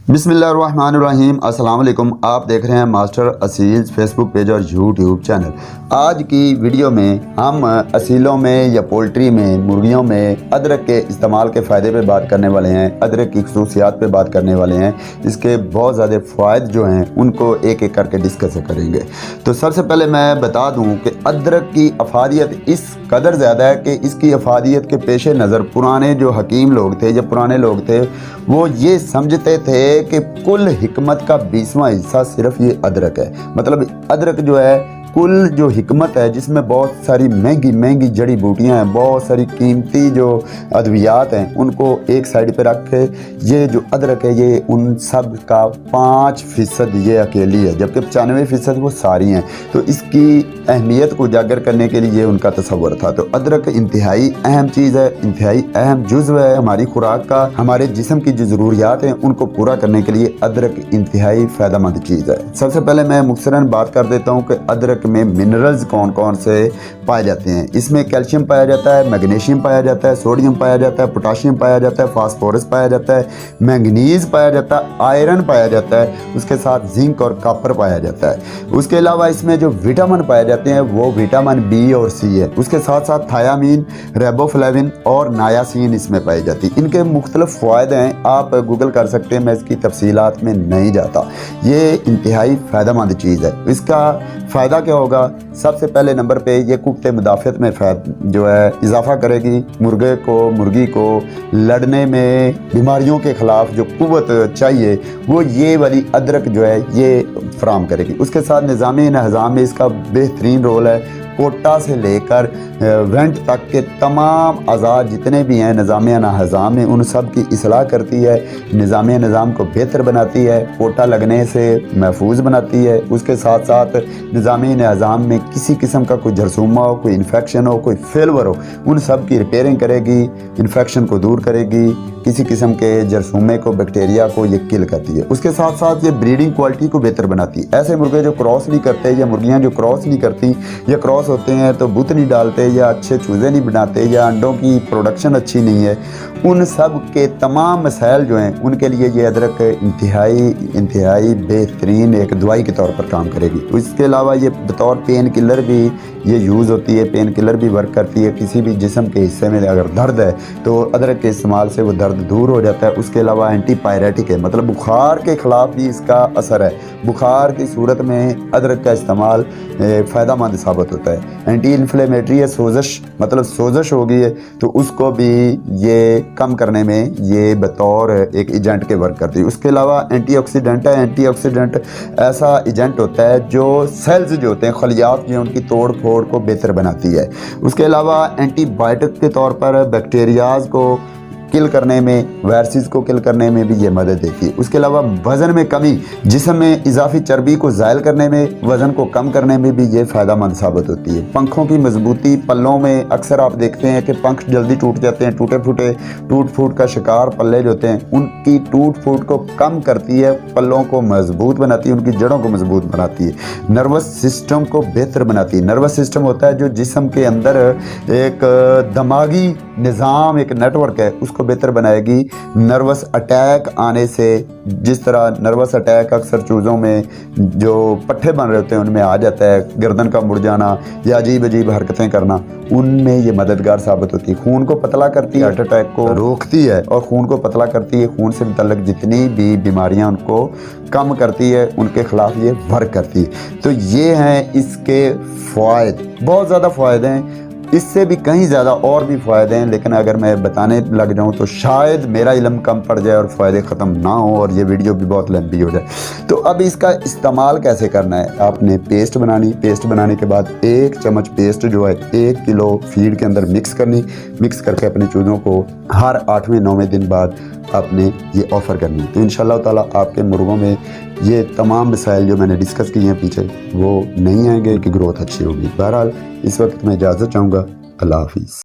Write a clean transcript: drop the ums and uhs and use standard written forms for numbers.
बिस्मिल्लाहिर्रहमानिर्रहीम। अस्सलाम वालेकुम। आप देख रहे हैं मास्टर असील्स फेसबुक पेज और यूट्यूब चैनल। आज की वीडियो में हम असीलों में या पोल्ट्री में मुर्गियों में अदरक के इस्तेमाल के फ़ायदे पे बात करने वाले हैं, अदरक की खसूसियात पे बात करने वाले हैं। इसके बहुत ज़्यादा फ़ायदे जो हैं उनको एक एक करके डिस्कस करेंगे। तो सबसे पहले मैं बता दूं कि अदरक की अफादियत इस कदर ज़्यादा है कि इसकी अफादियत के पेश नज़र पुराने जो हकीम लोग थे या पुराने लोग थे वो ये समझते थे कि कुल हिकमत का 20वां हिस्सा सिर्फ ये अदरक है। मतलब अदरक जो है कुल जो हिकमत है, जिसमें बहुत सारी महंगी महंगी जड़ी बूटियाँ हैं, बहुत सारी कीमती जो अद्वियात हैं, उनको एक साइड पे रख के ये जो अदरक है ये उन सब का 5% ये अकेली है, जबकि 95% वो सारी हैं। तो इसकी अहमियत को उजागर करने के लिए उनका तसव्वुर था। तो अदरक इंतहाई अहम चीज़ है, इंतहाई अहम जुज़्व है हमारी खुराक का। हमारे जिस्म की जो ज़रूरियात हैं उनको पूरा करने के लिए अदरक इंतहाई फ़ायदेमंद चीज़ है। सबसे पहले मैं मुख्तसरन बात कर देता हूँ कि अदरक में मिनरल्स कौन कौन से पाए जाते हैं। इसमें कैल्शियम पाया जाता है, मैग्नीशियम पाया जाता है, सोडियम पाया जाता है, पोटाशियम पाया जाता है, फास्फोरस पाया जाता है, मैंगनीज पाया जाता है, आयरन पाया जाता है, उसके साथ जिंक और कॉपर पाया जाता है। उसके अलावा इसमें जो विटामिन पाए जाते हैं वो विटामिन बी और सी है। उसके साथ साथ थायामीन, रेबोफ्लेविन और नायासिन इसमें पाई जाती है। इनके मुख्तलिफ फ़ायदे हैं, आप गूगल कर सकते हैं, मैं इसकी तफसीलात में नहीं जाता। ये इंतहाई फ़ायदेमंद चीज़ है। इसका फ़ायदा क्या होगा? सबसे पहले नंबर पे ये कुव्वत मुदाफ़त में जो है इजाफ़ा करेगी। मुर्गे को मुर्गी को लड़ने में बीमारियों के ख़िलाफ़ जो कुव्वत चाहिए वो ये वाली अदरक जो है ये फ़राहम करेगी। उसके साथ निज़ामी नज़ाम में इसका बेहतरीन रोल है। कोटा से लेकर वेंट तक के तमाम अज़ा जितने भी हैं निज़ामिया नज़ाम में, उन सब की इसलाह करती है, निज़ामिया निज़ाम को बेहतर बनाती है, कोटा लगने से महफूज बनाती है। उसके साथ साथ निज़ामिया निज़ाम में किसी किस्म का कोई जरसूमा हो, कोई इन्फेक्शन हो, कोई फेलवर हो, उन सब की रिपेयरिंग करेगी, इन्फेक्शन को दूर करेगी, किसी किस्म के जरसूमे को, बैक्टीरिया को ये किल करती है। उसके साथ साथ ये ब्रीडिंग क्वालिटी को बेहतर बनाती है। ऐसे मुर्गे जो क्रॉस नहीं करते या मुर्गियाँ जो क्रॉस नहीं करती या क्रॉस होते हैं तो बुत नहीं डालते या अच्छे चूज़े नहीं बनाते या अंडों की प्रोडक्शन अच्छी नहीं है, उन सब के तमाम मसाइल जो हैं उनके लिए ये अदरक इंतहाई बेहतरीन एक दवाई के तौर पर काम करेगी। इसके अलावा ये बतौर पेन किलर भी ये यूज़ होती है, पेन किलर भी वर्क करती है। किसी भी जिस्म के हिस्से में अगर दर्द है तो अदरक के इस्तेमाल से वो दर्द दूर हो जाता है। उसके अलावा एंटीपायरेटिक है, मतलब बुखार के ख़िलाफ़ भी इसका असर है। बुखार की सूरत में अदरक का इस्तेमाल फ़ायदेमंद साबित होता है। एंटी इन्फ्लेमेटरी है, सोजश मतलब सोजश हो गई है तो उसको भी ये कम करने में ये बतौर एक एजेंट के वर्क करती है। उसके अलावा एंटीऑक्सीडेंट है। एंटीऑक्सीडेंट ऐसा एजेंट होता है जो सेल्स जो होते हैं, खलियात जो उनकी तोड़ फोड़ को बेहतर बनाती है। उसके अलावा एंटीबायोटिक के तौर पर बैक्टीरियाज को किल करने में, वायरसेस को किल करने में भी ये मदद देती है। उसके अलावा वज़न में कमी, जिस्म में इजाफी चर्बी को ज़ायल करने में, वज़न को कम करने में भी ये फ़ायदेमंद साबित होती है। पंखों की मजबूती, पल्लों में अक्सर आप देखते हैं कि पंख जल्दी टूट जाते हैं, टूट फूट का शिकार पल्ले जो होते हैं उनकी टूट फूट को कम करती है, पल्लों को मजबूत बनाती है, उनकी जड़ों को मजबूत बनाती है, नर्वस सिस्टम को बेहतर बनाती है। नर्वस सिस्टम होता है जो जिस्म के अंदर एक दिमागी निज़ाम, एक नेटवर्क है, उसको बेहतर बनाएगी। नर्वस अटैक आने से, जिस तरह नर्वस अटैक अक्सर चूज़ों में जो पट्टे बन रहे होते हैं उनमें आ जाता है, गर्दन का मुड़ जाना या अजीब अजीब हरकतें करना, उनमें ये मददगार साबित होती है। खून को पतला करती है, हार्ट अटैक को रोकती है और खून को पतला करती है। खून से मुतल्लिक जितनी भी बीमारियां उनको कम करती है, उनके ख़िलाफ़ ये वर्क करती है। तो ये हैं इसके फ़ायदे, बहुत ज़्यादा फ़ायदे हैं। इससे भी कहीं ज़्यादा और भी फ़ायदे हैं, लेकिन अगर मैं बताने लग जाऊं तो शायद मेरा इल्म कम पड़ जाए और फ़ायदे ख़त्म ना हो और ये वीडियो भी बहुत लंबी हो जाए। तो अब इसका इस्तेमाल कैसे करना है? आपने पेस्ट बनानी, पेस्ट बनाने के बाद 1 चम्मच पेस्ट जो है 1 किलो फीड के अंदर मिक्स करनी, मिक्स करके अपने चूज़ों को हर 8वें-9वें दिन बाद आपने ये ऑफ़र करनी। तो इंशाअल्लाह ताला आपके मुर्गों में ये तमाम मसाइल जो मैंने डिस्कस किए हैं पीछे वो नहीं आएंगे, कि ग्रोथ अच्छी होगी। बहरहाल इस वक्त मैं इजाज़त चाहूँगा। अल्लाह हाफिज़।